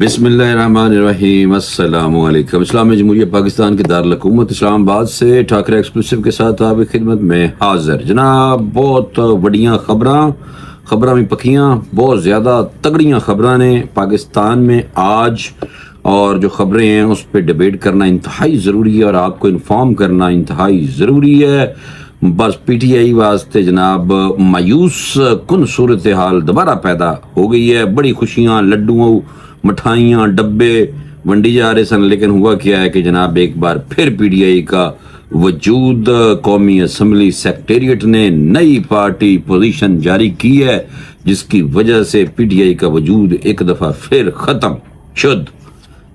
بسم اللہ الرحمن الرحیم، السلام علیکم۔ اسلامی جمہوریہ پاکستان کے دارالحکومت اسلام آباد سے ٹھاکرے ایکسکلوسیو کے ساتھ آپ کی خدمت میں حاضر جناب۔ بہت بڑیاں خبراں میں پکیاں، بہت زیادہ تگڑیاں خبراں نے پاکستان میں آج، اور جو خبریں ہیں اس پہ ڈیبیٹ کرنا انتہائی ضروری ہے اور آپ کو انفارم کرنا انتہائی ضروری ہے۔ بس پی ٹی آئی واسطے جناب مایوس کن صورتحال دوبارہ پیدا ہو گئی ہے۔ بڑی خوشیاں، لڈو، مٹھائیاں، ڈبے ونڈی جا رہے سن، لیکن ہوا کیا ہے کہ جناب ایک بار پھر پی ٹی آئی کا وجود، قومی اسمبلی سیکریٹریٹ نے نئی پارٹی پوزیشن جاری کی ہے، جس کی وجہ سے پی ٹی آئی کا وجود ایک دفعہ پھر ختم شد۔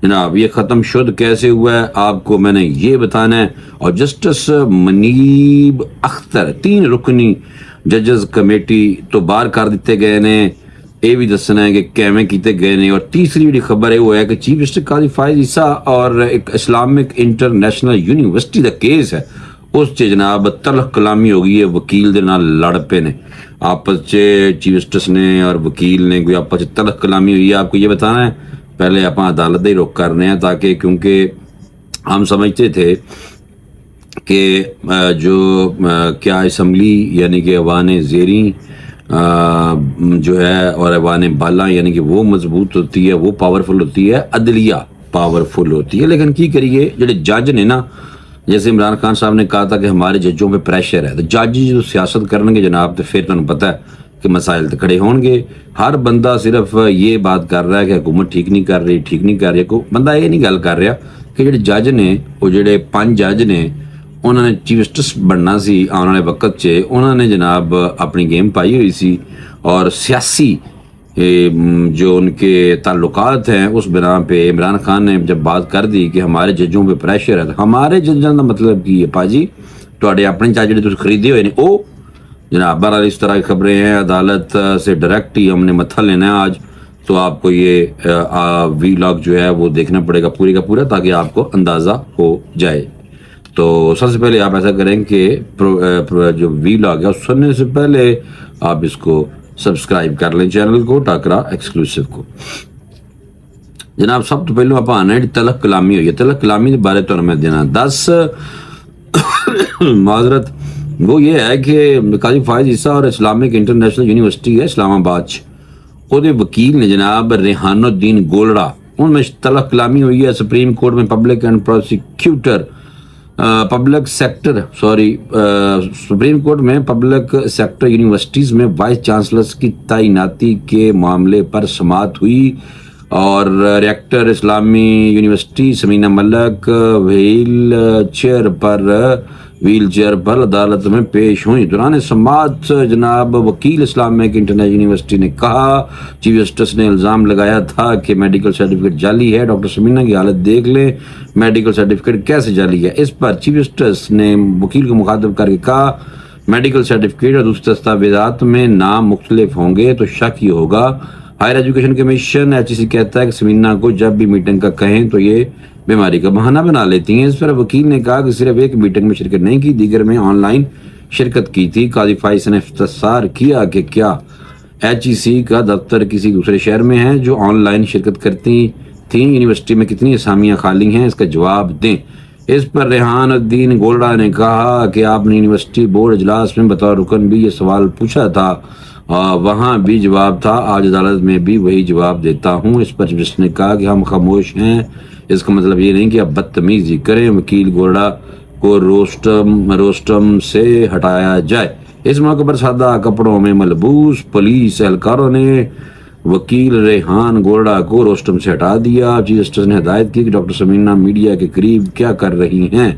جناب یہ ختم شد کیسے ہوا ہے آپ کو میں نے یہ بتانا ہے، اور جسٹس منیب اختر 3 رکنی ججز کمیٹی تو باہر کر دیتے گئے نے، یہ بھی دسنا ہے کہ کیویں کیتے گئے نے۔ اور تیسری جڑی خبر ہے وہ ہے کہ چیف جسٹس قاضی فائز عیسیٰ اور ایک Islamic international university the case ہے، اس چ جناب تلخ کلامی ہو گئی ہے، وکیل دے نال لڑ پے نے آپس چ، چیف جسٹس نے اور وکیل نے کوئی آپس چ تلخ کلامی ہوئی ہے۔ آپ کو یہ بتانا ہے، پہلے آپ عدالت دا ہی رخ کرنے ہیں، تاکہ کیونکہ ہم سمجھتے تھے کہ جو کیا اسمبلی یعنی کہ ایوان زیریں جو ہے اور ایوان بالا یعنی کہ وہ مضبوط ہوتی ہے، وہ پاورفل ہوتی ہے، عدلیہ پاورفل ہوتی ہے۔ لیکن کی کریے جڑے جج نے نا، جیسے عمران خان صاحب نے کہا تھا کہ ہمارے ججوں پہ پریشر ہے، تو جج جو سیاست کریں گے جناب تو پھر تمہیں پتہ ہے کہ مسائل تو کھڑے ہون گے۔ ہر بندہ صرف یہ بات کر رہا ہے کہ حکومت ٹھیک نہیں کر رہی، کوئی بندہ یہ نہیں گل کر رہا کہ جڑے جج نے، وہ جڑے 5 جج نے، انہوں نے چیف جسٹس بننا سی آنے والے وقت چ، انہوں نے جناب اپنی گیم پائی ہوئی سی، اور سیاسی جو ان کے تعلقات ہیں اس بنا پہ عمران خان نے جب بات کر دی کہ ہمارے ججوں پہ پریشر ہے، تو ہمارے ججوں کا مطلب کی ہے پاجی تواڈے اپنے جج جڑے تسی خریدے ہوئے نے او جناب۔ بہرحال اس طرح کی خبریں ہیں، عدالت سے ڈائریکٹ ہی ہم نے متھا لینا ہے آج، تو آپ کو یہ وی لاگ جو ہے وہ دیکھنا پڑے گا پورے کا پورا، تاکہ آپ کو اندازہ ہو جائے۔ تو سب سے پہلے آپ ایسا کریں کہ جو وی لاگ ہے اس سننے سے پہلے آپ اس کو سبسکرائب کر لیں، چینل کو ٹاکرا ایکسکلوسیو کو۔ جناب سب تو پہلو آپ آنا ہے تلخ کلامی ہوئی ہے، تلخ کلامی کے بارے تو میں دینا 10 معذرت، وہ یہ ہے کہ قاضی فائز عیسیٰ اور اسلامک انٹرنیشنل یونیورسٹی ہے اسلام آباد، وہ وکیل نے جناب ریحان الدین گولڑا، ان میں تلخ کلامی ہوئی ہے۔ سپریم کورٹ میں public and prosecutor supreme court میں پبلک سیکٹر یونیورسٹیز میں وائس چانسلرز کی تعیناتی کے معاملے پر سماعت ہوئی، اور ریکٹر اسلامی یونیورسٹی سمینہ ملک ویل چیئر پر عدالت میں پیش ہوئی۔ دوران سماعت جناب وکیل اسلامک انٹرنیشنل یونیورسٹی نے کہا، چیف جسٹس نے الزام لگایا تھا کہ میڈیکل سرٹیفکیٹ جعلی ہے، ڈاکٹر سمینہ کی حالت دیکھ لیں، میڈیکل سرٹیفکیٹ کیسے جعلی ہے؟ اس پر چیف جسٹس نے وکیل کو مخاطب کر کے کہا، میڈیکل سرٹیفکیٹ اور دوسرے دستاویزات میں نام مختلف ہوں گے تو شک یہ ہوگا۔ ہائر ایجوکیشن کمیشن ایچ کہتا ہے کہ سمینہ کو جب بھی میٹنگ کا کہیں تو یہ بیماری کا بہانہ بنا لیتی ہیں۔ اس پر وکیل نے کہا کہ صرف ایک میٹنگ میں شرکت نہیں کی، دیگر میں آن لائن شرکت کی تھی۔ قاضی فائز نے استفسار کیا کہ کیا ایچ کا دفتر کسی دوسرے شہر میں ہے جو آن لائن شرکت کرتی تھیں، یونیورسٹی میں کتنی اسامیاں خالی ہیں، اس کا جواب دیں۔ اس پر ریحان الدین گولڑا نے کہا کہ آپ نے یونیورسٹی بورڈ اجلاس میں بطور رکن بھی یہ سوال پوچھا تھا، وہاں بھی جواب تھا، آج عدالت میں بھی وہی جواب دیتا ہوں۔ اس پر جس نے کہا کہ ہم خاموش ہیں، اس کا مطلب یہ نہیں کہ آپ بدتمیزی کریں، وکیل گولڑا کو روسٹم سے ہٹایا جائے۔ اس موقع پر سادہ کپڑوں میں ملبوس پولیس اہلکاروں نے وکیل ریحان گولڑا کو روسٹم سے ہٹا دیا۔ چیف جسٹس نے ہدایت کی کہ ڈاکٹر سمینہ میڈیا کے قریب کیا کر رہی ہیں،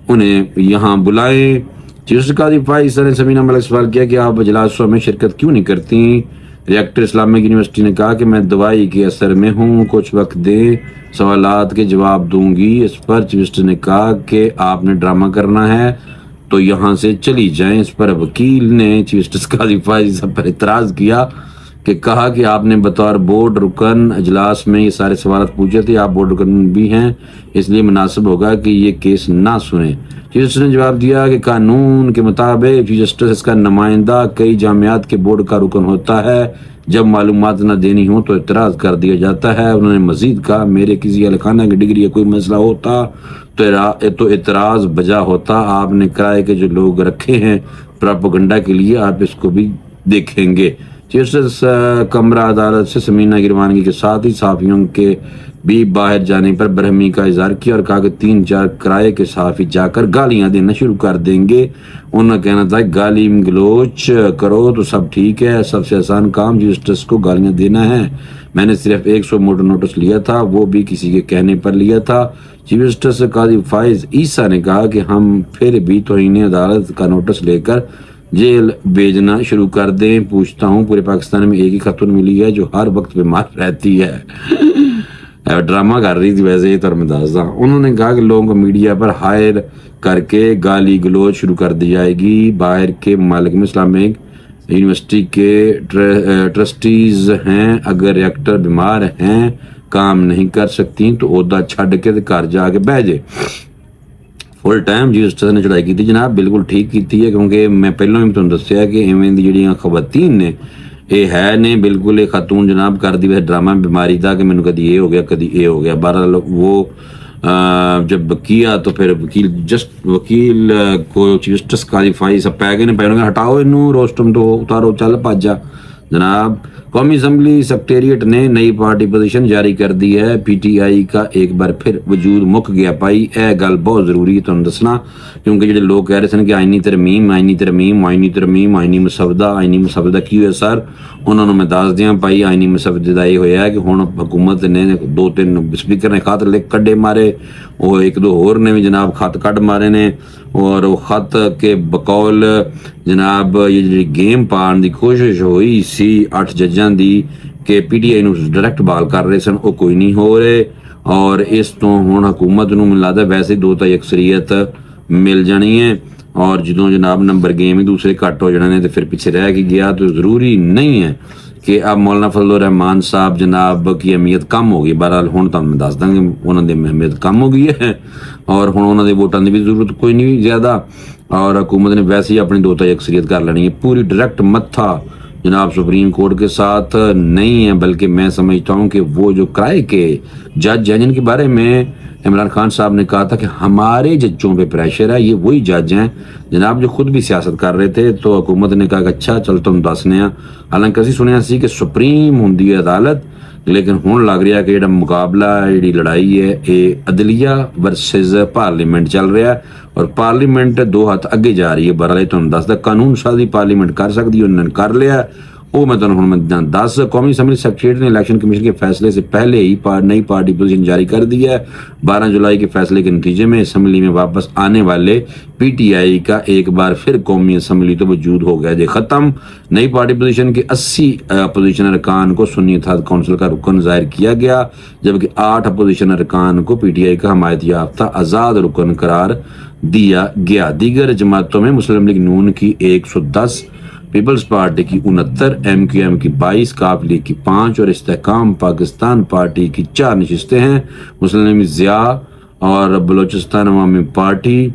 انہیں یہاں بلائیں۔ چیف جسٹس قاضی فائز نے سمینہ ملک سوال کیا کہ آپ اجلاسوں میں شرکت کیوں نہیں کرتی؟ ریکٹر اسلامک یونیورسٹی نے کہا کہ میں دوائی کے اثر میں ہوں، کچھ وقت دیں، سوالات کے جواب دوں گی۔ اس پر چیف جسٹس نے کہا کہ آپ نے ڈرامہ کرنا ہے تو یہاں سے چلی جائیں۔ اس پر وکیل نے چیف جسٹس قاضی فائز پر اعتراض کیا کہ کہا کہ آپ نے بطور بورڈ رکن اجلاس میں یہ سارے سوالات پوچھے تھے، آپ بورڈ رکن بھی ہیں، اس لیے مناسب ہوگا کہ یہ کیس نہ سنیں۔ چیف جسٹس نے جواب دیا کہ قانون کے مطابق چیف جسٹس اس کا نمائندہ کئی جامعات کے بورڈ کا رکن ہوتا ہے، جب معلومات نہ دینی ہو تو اعتراض کر دیا جاتا ہے۔ انہوں نے مزید کہا میرے کسی اہل خانہ کی ڈگری یا کوئی مسئلہ ہوتا تو اعتراض بجا ہوتا، آپ نے کرائے کے جو لوگ رکھے ہیں پراپوگنڈا کے لیے، آپ اس کو بھی دیکھیں گے۔ جسٹس کمرہ عدالت سے سمینہ گروانگی کے ساتھ ہی صحافیوں کے بھی باہر جانے پر برہمی کا اظہار کیا اور کہا کہ 3-4 کرائے کے صحافی جا کر گالیاں دینا شروع کر دیں گے۔ انہوں نے کہنا تھا گالی گلوچ کرو تو سب ٹھیک ہے، سب سے آسان کام جسٹس کو گالیاں دینا ہے۔ میں نے صرف 100 موٹر نوٹس لیا تھا، وہ بھی کسی کے کہنے پر لیا تھا۔ چیف جسٹس قاضی فائز عیسیٰ نے کہا کہ ہم پھر بھی توہین عدالت کا نوٹس لے کر جیل بھیجنا شروع کر دیں۔ پوچھتا ہوں پورے پاکستان میں ایک ہی خاتون ملی ہے جو ہر وقت بیمار رہتی ہے۔ ڈرامہ کر رہی تھی ویسے یہ ترمدازہ۔ انہوں نے کہا کہ لوگوں کو میڈیا پر ہائر کر کے گالی گلوچ شروع کر دی جائے گی۔ باہر کے ممالک میں اسلامک یونیورسٹی کے ٹرسٹیز ہیں، اگر ریکٹر بیمار ہیں کام نہیں کر سکتی تو عہدہ چھڈ کے گھر جا کے بہ جائے۔ فل ٹائم جسٹس نے چڑھائی کی تھی جناب، بالکل ٹھیک کی ہے، کیونکہ میں پہلوں بھی تمہیں دسیا کہ ایویں دی جڑیاں خواتین نے یہ ہے نے بالکل ایک خاتون جناب کر دی ویسے ڈرامہ بیماری تھا کہ مینوں کدی یہ ہو گیا کدی یہ ہو گیا۔ بہرحال وہ جب کیا تو پھر وکیل کو چیف جسٹس قاضی فائز صاحب پہ گئے نے پہلے ہٹاؤ انہوں روسٹم تو اتارو چل بھاج جا جناب۔ قومی اسمبلی سیکریٹریٹ نے نئی پارٹی پوزیشن جاری کر دی ہے۔ پی ٹی آئی کا ایک بار پھر وجود مک گیا پائی، اے گل بہت ضروری ہے تمہیں دسنا، کیونکہ جڑے لوگ کہہ رہے سن کہ آئینی مسودہ کی ہوئے سر، انہوں نے میں دس دیاں پائی آئینی مسودے دا یہ ہویا ہے کہ ہن حکومت نے 2-3 سپیکر نے خط لکھ کڈے مارے، وہ 1-2 ہور نے بھی جناب خط کڈ مارے نے، اور وہ خط کے بقول جناب یہ جی گیم پان دی کوشش ہوئی سی 8 ججاں دی کہ P T I no direct بال کر رہے سن، وہ کوئی نہیں ہو رہے، اور اس تو ہن حکومت نو مل لگدا ویسے 2 اکثریت مل جانی ہے، اور جدوں جناب نمبر گیم ہی دوسرے کٹ ہو جانے نے تو پھر پیچھے رہ کے گیا، تو ضروری نہیں ہے کہ اب مولانا فضل الرحمان صاحب جناب کی اہمیت کم ہو گئی۔ بہرحال ہن تمہیں دس دیں گے انہوں نے اہمیت کم ہو گئی ہے، اور ہن انہوں نے ووٹاں دی بھی ضرورت کوئی نہیں زیادہ، اور حکومت نے ویسے ہی اپنی 2 اکثریت کر لینی ہے۔ پوری ڈائریکٹ متھا جناب سپریم کورٹ کے ساتھ نہیں ہے، بلکہ میں سمجھتا ہوں کہ وہ جو کرائے کے جج ہیں جن کے بارے میں عمران خان صاحب نے کہا تھا کہ ہمارے ججوں پہ پریشر ہے، یہ وہی جج ہیں جناب جو خود بھی سیاست کر رہے تھے، تو حکومت نے کہا کہ اچھا چل تم دسنے ہیں۔ حالانکہ اسی سنیا سی کہ سپریم ہوندی ہے عدالت، لیکن ہن لگ رہا کہ جڑا مقابلہ جڑی لڑائی ہے یہ عدلیہ ورسز پارلیمنٹ چل رہا ہے، اور پارلیمنٹ 2 ہاتھ اگے جا رہی ہے۔ بہرحال تمہیں دسدا قانون سازی پارلیمنٹ کر سکتی ہے، انہوں نے کر لیا، وہ میں تمہیں دس۔ قومی اسمبلی سیکریٹریٹ نے الیکشن کمیشن کے فیصلے سے پہلے ہی نئی پارٹی پوزیشن جاری کر دی ہے۔ 12 جولائی کے فیصلے کے نتیجے میں اسمبلی میں واپس آنے والے پی ٹی آئی کا ایک بار پھر قومی اسمبلی تو وجود ہو گیا جی ختم۔ نئی پارٹی پوزیشن کے 80 اپوزیشن ارکان کو سنی اتحاد کونسل کا رکن ظاہر کیا گیا، جبکہ 8 اپوزیشن ارکان کو پی ٹی آئی کا حمایت یافتہ آزاد رکن قرار دیا گیا۔ دیگر جماعتوں میں مسلم لیگ نون کی 110، پیپلز پارٹی کی 69، ایم کیو ایم کی 22، کاف لیگ کی 5 اور استحکام پاکستان پارٹی کی 4 نشستیں ہیں۔ مسلم ضیاء اور بلوچستان عوامی پارٹی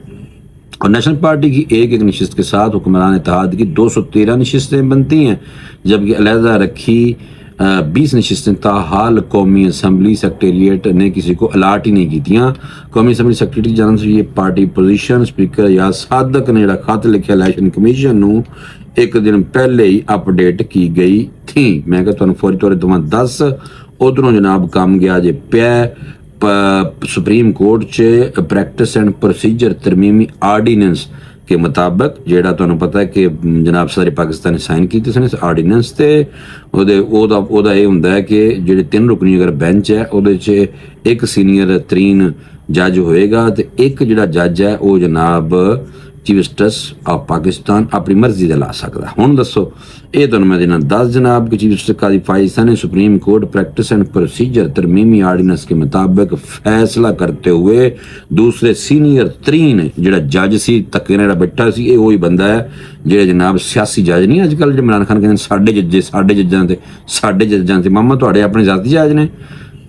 اور نیشنل پارٹی کی ایک نشست کے ساتھ حکمران اتحاد کی 213 نشستیں بنتی ہیں، جبکہ علیحدہ رکھی 20 نشستیں تاحال قومی اسمبلی سیکریٹریٹ نے کسی کو الاٹ ہی نہیں کی تھیاں۔ قومی اسمبلی سیکریٹری جانب سے یہ پارٹی پوزیشن اسپیکر یا صادق نے جڑا خط لکھا الیکشن کمیشن نو 1 دن پہلے ہی اپڈیٹ کی گئی تھی۔ میں کہ تمہیں فوری طور پر 10 ادھروں جناب کام گیا جے پیا سپریم کورٹ چ پریکٹس اینڈ پروسیجر ترمیمی آرڈیننس کے مطابق، جیڑا تمہیں پتہ ہے کہ جناب صدر پاکستان نے سائن کی تھی آرڈیننس تے او دا یہ ہوندا ہے کہ جڑے 3 رکنی اگر بینچ ہے او دے چ ایک سینئر ترین جج ہوئے گا، تے ایک جڑا جج ہے وہ جناب چیف جسٹس آف پاکستان اپنی مرضی دے لا سکتا۔ ہن دسو یہ تمہیں میں دینا 10 جناب کہ چیف جسٹس قاضی فائز نے supreme court practice and procedure ترمیمی آرڈیننس کے مطابق فیصلہ کرتے ہوئے دوسرے سینئر ترین جڑا جج سی تکے نے بیٹھا سی، یہ وہی بندہ ہے جڑے جناب سیاسی جج نہیں اج کل عمران خان کہتے ساڈے ججاں تے ماما تواڈے اپنے ذاتی جج نے،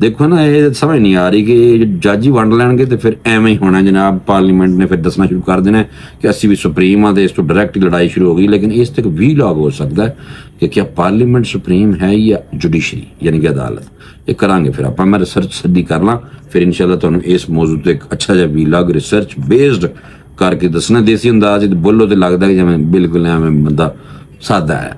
ਦੇਖੋ ਨਾ, ਇਹ ਸਮਝ ਨਹੀਂ ਆ ਰਹੀ ਕਿ ਜੱਜ ਹੀ ਵੰਡ ਲੈਣਗੇ ਤੇ ਫਿਰ ਐਵੇਂ ਹੀ ਹੋਣਾ ਜਨਾਬ। ਪਾਰਲੀਮੈਂਟ ਨੇ ਫਿਰ ਦੱਸਣਾ ਸ਼ੁਰੂ ਕਰ ਦੇਣਾ ਕਿ ਅਸੀਂ ਵੀ ਸੁਪਰੀਮ ਆ ਤੇ ਇਸ ਤੋਂ ਡਾਇਰੈਕਟ ਲੜਾਈ ਸ਼ੁਰੂ ਹੋ ਗਈ। ਲੇਕਿਨ ਇਸ ਤੱਕ ਵੀ ਲਾਗ ਹੋ ਸਕਦਾ ਹੈ ਕਿ ਕਿਆ ਪਾਰਲੀਮੈਂਟ ਸੁਪਰੀਮ ਹੈ ਜਾਂ ਜੁਡੀਸ਼ਰੀ ਯਾਨੀ ਕਿ ਅਦਾਲਤ। ਇਹ ਕਰਾਂਗੇ ਫਿਰ ਆਪਾਂ, ਮੈਂ ਰਿਸਰਚ ਸੱਦੀ ਕਰ ਲਾਂ, ਫਿਰ ਇਨਸ਼ਾਅੱਲਾ ਤੁਹਾਨੂੰ ਇਸ ਮੌਜੂ ਤੇ ਇੱਕ ਅੱਛਾ ਜਿਹਾ ਵੀਲਾਗ ਰਿਸਰਚ ਬੇਸਡ ਕਰਕੇ ਦੱਸਣਾ। ਦੇਸੀ ਅੰਦਾਜ਼ ਬੋਲੋ ਤੇ ਲੱਗਦਾ ਕਿ ਜਿਵੇਂ ਬਿਲਕੁਲ ਐਵੇਂ ਬੰਦਾ ਸਾਦਾ ਹੈ,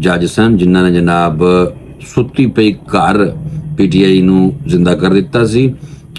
ਜੱਜ ਸਨ ਜਿਨ੍ਹਾਂ ਨੇ ਜਨਾਬ ਸੁੱਤੀ ਪਈ ਘਰ PTI ਨੂੰ ਜ਼ਿੰਦਾ ਕਰ ਦਿੱਤਾ ਸੀ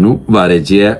ਨੂੰ ਬਾਰੇ 'ਚ ਹੈ।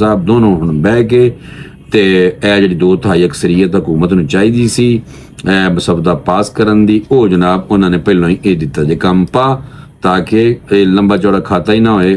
ਸਾਹਿਬ ਦੋਨੋਂ ਹੁਣ ਬਹਿ ਕੇ ਤੇ ਇਹ ਜਿਹੜੀ 2/3 ਅਕਸਰੀਅਤ ਹੁਕੂਮਤ ਨੂੰ ਚਾਹੀਦੀ ਸੀ ਮਸਵਦਾ ਪਾਸ ਕਰਨ ਦੀ, ਉਹ ਜਨਾਬ ਉਹਨਾਂ ਨੇ ਪਹਿਲਾਂ ਹੀ ਇਹ ਦਿੱਤਾ ਜੇ ਕੰਮ ਪਾ ਤਾਂ ਕਿ ਇਹ ਲੰਬਾ ਚੌੜਾ ਖਾਤਾ ਹੀ ਨਾ ਹੋਏ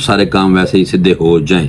ਸਾਰੇ ਕੰਮ ਵੈਸੇ ਹੀ ਸਿੱਧੇ ਹੋ ਜਾਏ।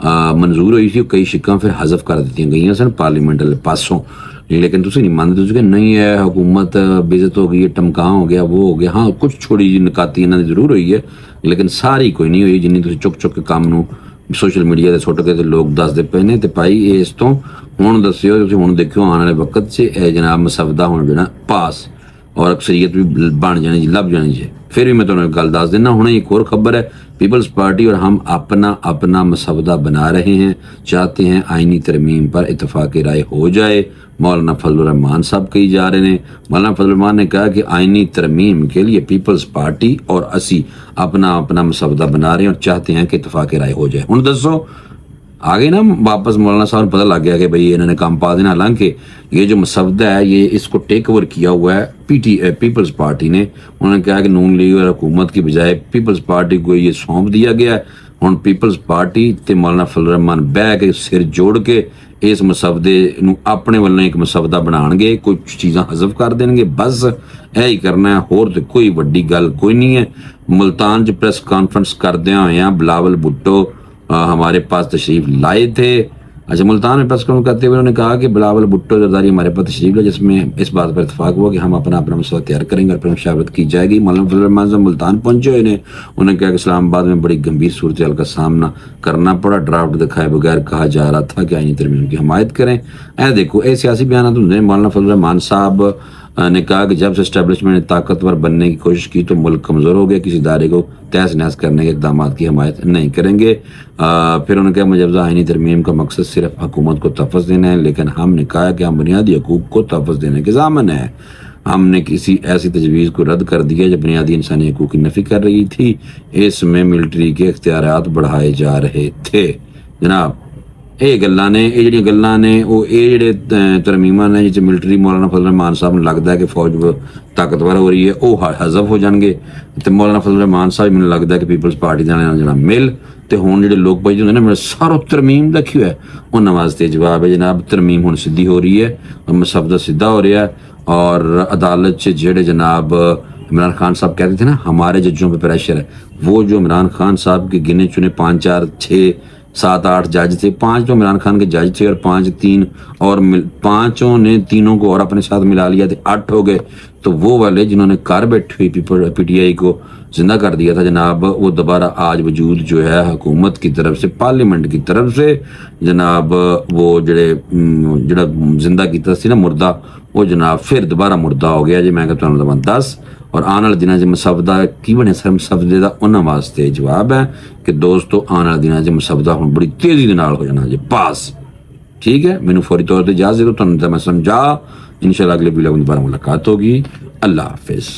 منظور ہوئی سی کئی شکاں پھر حذف کر دیتی گئی سن پارلیمنٹ والے پاسوں لیکن تسی نہیں مانتے تسی کہ نہیں ہے حکومت بےعزت ہو گئی ہے ٹمکاں ہو گیا وہ ہو گیا ہاں کچھ چھوڑی جی نکاتی انہوں نے ضرور ہوئی ہے لیکن ساری کوئی نہیں ہوئی جنی تسی چک چک کے کام نو سوشل میڈیا تے سٹ کے تے لوگ دس دے پے نے تے بھائی اس تو ہن دسیو تسی ہن دیکھو آنے والے وقت 'چ اے جناب مسودہ ہن جڑا پاس اور اکثریت بھی بن جانی جی لب جانی جی پھر بھی میں تمہیں ایک گل دس دینا ہوں ایک اور خبر ہے پیپلز پارٹی اور ہم اپنا مسودہ بنا رہے ہیں چاہتے ہیں آئینی ترمیم پر اتفاق رائے ہو جائے مولانا فضل الرحمان صاحب کہی جا رہے ہیں مولانا فضل الرحمان نے کہا کہ آئینی ترمیم کے لیے پیپلز پارٹی اور اسی اپنا مسودہ بنا رہے ہیں اور چاہتے ہیں کہ اتفاق رائے ہو جائے ہوں دسو آگے نا واپس مولانا صاحب کو پتہ لگ گیا کہ بھئی انہوں نے کام پا دینا حالانکہ یہ جو مسودہ ہے یہ اس کو ٹیک اوور کیا ہوا ہے پیپلز پارٹی نے انہوں نے کہا کہ نون لیگ اور حکومت کی بجائے پیپلز پارٹی کو یہ سونپ دیا گیا ہے ہن پیپلز پارٹی تے مولانا فضل الرحمان بہ کے سر جوڑ کے اس مسودے نو اپنے والوں ایک مسودہ بنان گے کچھ چیزاں حذف کر دیں گے بس یہی کرنا ہے اور تو کوئی وڈی گل کوئی نہیں ہے ملتان جو پریس کانفرنس کردیا ہوئے ہیں بلاول بھٹو ہمارے پاس تشریف لائے تھے اچھا ملتان میں پریس کانفرنس کرتے ہوئے انہوں نے کہا کہ بلاول بھٹو زرداری ہمارے پاس تشریف لائے جس میں اس بات پر اتفاق ہوا کہ ہم اپنا مسودہ تیار کریں گے اور پھر مشاورت کی جائے گی مولانا فضل الرحمان صاحب ملتان پہنچے ہوئے نے انہوں نے کہا کہ اسلام آباد میں بڑی گمبھیر صورتحال کا سامنا کرنا پڑا ڈرافٹ دکھائے بغیر کہا جا رہا تھا کہ آئینی ترمیم کی حمایت کریں دیکھو اے سیاسی بیانات ہوتے ہیں مولانا فضل الرحمان صاحب نے کہا کہ جب سے اسٹیبلشمنٹ نے طاقتور بننے کی کوشش کی تو ملک کمزور ہو گیا کسی ادارے کو تہس نہس کرنے کے اقدامات کی حمایت نہیں کریں گے پھر انہوں نے کہا مجوزہ آئینی ترمیم کا مقصد صرف حکومت کو تحفظ دینا ہے لیکن ہم نے کہا کہ ہم بنیادی حقوق کو تحفظ دینے کے ضامن ہیں ہم نے کسی ایسی تجویز کو رد کر دیا جو بنیادی انسانی حقوق کی نفی کر رہی تھی اس میں ملٹری کے اختیارات بڑھائے جا رہے تھے جناب یہ گلاں نے یہ جڑیاں گلاں نے وہ یہ جڑے ترمیماں نے جس ملٹری مولانا فضل الرحمان صاحب نے لگتا ہے کہ فوج طاقتور ہو رہی ہے وہ حذف ہو جان گے تو مولانا فضل الرحمان صاحب مجھے لگتا ہے کہ پیپلز پارٹی دے نال جڑا مل تے ہن جڑے لوگ بھائی ہوندے نا میرا سارا ترمیم لکھی ہوا ہے انہاں واسطے جواب ہے جناب ترمیم ہن سیدھی ہو رہی ہے مسودہ سیدھا ہو رہا ہے اور عدالت سے جڑے جناب عمران خان صاحب کہتے تھے نا ہمارے ججوں پہ پریشر ہے وہ جو عمران خان صاحب کے گنے چنے 5 4 6 7 8 جج تھے 5 تو عمران خان کے جج تھے اور 5 3 اور 5 نے تینوں کو اور اپنے ساتھ ملا لیا تھے 8 ہو گئے تو وہ والے جنہوں نے کار بیٹھی ہوئی پی ٹی آئی کو زندہ کر دیا تھا جناب وہ دوبارہ آج وجود جو ہے حکومت کی طرف سے پارلیمنٹ کی طرف سے جناب وہ جڑا زندہ کیتا سی نا مردہ وہ جناب پھر دوبارہ مردہ ہو گیا جی میں کہتا ہوں 10 اور آنے والے دنوں مسودہ کی بنے سر مسودے کا انہوں واسطے جواب ہے کہ دوستو آنے والے دنوں مسودہ ہوں بڑی تیزی دے نال ہو جانا جی پاس ٹھیک ہے مینوں فوری طور پہ اجازت دو تمہیں میں سمجھا انشاءاللہ اگلے ویڈیو میں دوبارہ ملاقات ہوگی اللہ حافظ